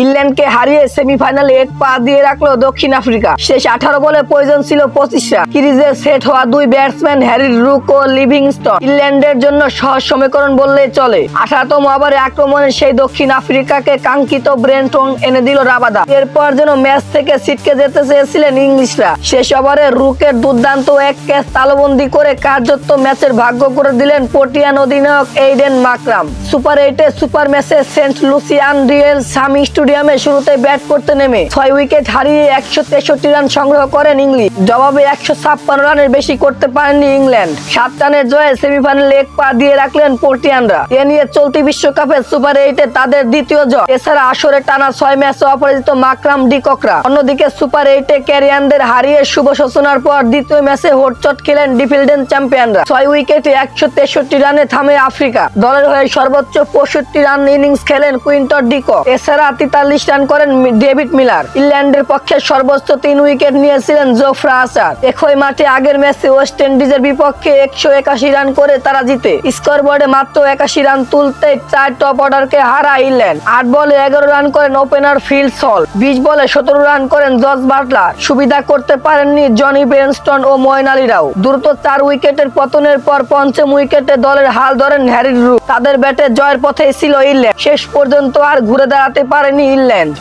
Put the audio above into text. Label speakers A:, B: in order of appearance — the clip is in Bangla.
A: ইংল্যান্ডকে হারিয়ে সেমিফাইনালে এক পা দিয়ে রাখলো দক্ষিণ আফ্রিকা। শেষ 18 বলে প্রয়োজন ছিল 25 রান। ক্রিজে সেট হওয়া দুই ব্যাটসম্যান হ্যারি রুক ও লিভিংস্টন ইংল্যান্ডের জন্য সহজ সমীকরণ বললেই চলে। 18তম ওভারে আক্রমণে সেই দক্ষিণ আফ্রিকাকে কাঙ্ক্ষিত ব্রেন্টন এনে দিল রাবাদা। এরপর যেন ম্যাচ থেকে ছিটকে যেতে চেয়েছিলেন ইংলিশরা। শেষ ওভারে রুকের দুর্দান্ত এক ক্যাচ তালুবন্দী করে কার্যত ম্যাচের ভাগ্য করে দিলেন প্রোটিয়ান অধিনায়ক এইডেন মাকরাম। সুপার 8-এ সুপার ম্যাচে সেন্ট লুসিয়ান রিয়েল সামি স্টেডিয়ামে শুরুতে ব্যাট করতে নেমে 6 উইকেট হারিয়ে 163 রান সংগ্রহ করেন ইংলিশ। জবাবে 156 রানের বেশি করতে পারেননি ইংল্যান্ড। 7 রানের জয়ে সেমিফাইনালে এক পা দিয়ে রাখলেন প্রোটিয়ানরা। এ নিয়ে চলতি বিশ্বকাপে সুপার 8-এ তাদের দ্বিতীয় জয়। এছাড়া আসরে টানা 6 ম্যাচে অপরাজিত মাকরাম ডিককরা। অন্যদিকে সুপার 8-এ ক্যারিয়ানদের হারিয়ে শুভ সূচনার পর দ্বিতীয় ম্যাচে হোটচট খেলেন ডিফিল্ডেন চ্যাম্পিয়নরা। 6 উইকেটে 163 রানে থামে আফ্রিকা। দলের হয়ে সর্বোচ্চ 65 রান ইনিংস খেলেন কুইন্টন ডিকক। এছাড়া 43 রান করেন ডেভিড মিলার। ইংল্যান্ডের পক্ষে সর্বোচ্চ 3 উইকেট নিয়েছিলেন জোফরা আর্চার। একই মাঠে আগের ম্যাচে ওয়েস্ট ইন্ডিজের বিপক্ষে 181 রান করে তারা জিতে। স্কোরবোর্ডে মাত্র 81 রান তুলতে 4 টপ অর্ডারকে হারায় ইংল্যান্ড। 8 বলে 11 রান করেন ওপেনার ফিল সল। 20 বলে 17 রান করেন জস বাটলার। সুবিধা করতে পারেননি জনি বেনস্টন ও মঈন আলী রাও। দ্রুত 4 উইকেটের পতনের পর পঞ্চম উইকেটে দলের হাল ধরেন হ্যারি রুক। তাদের ব্যাটে জয়ের পথেই ছিল ইংল্যান্ড। শেষ পর্যন্ত আর ঘুরে দাঁড়াতে পারেনি ইংল্যান্ড।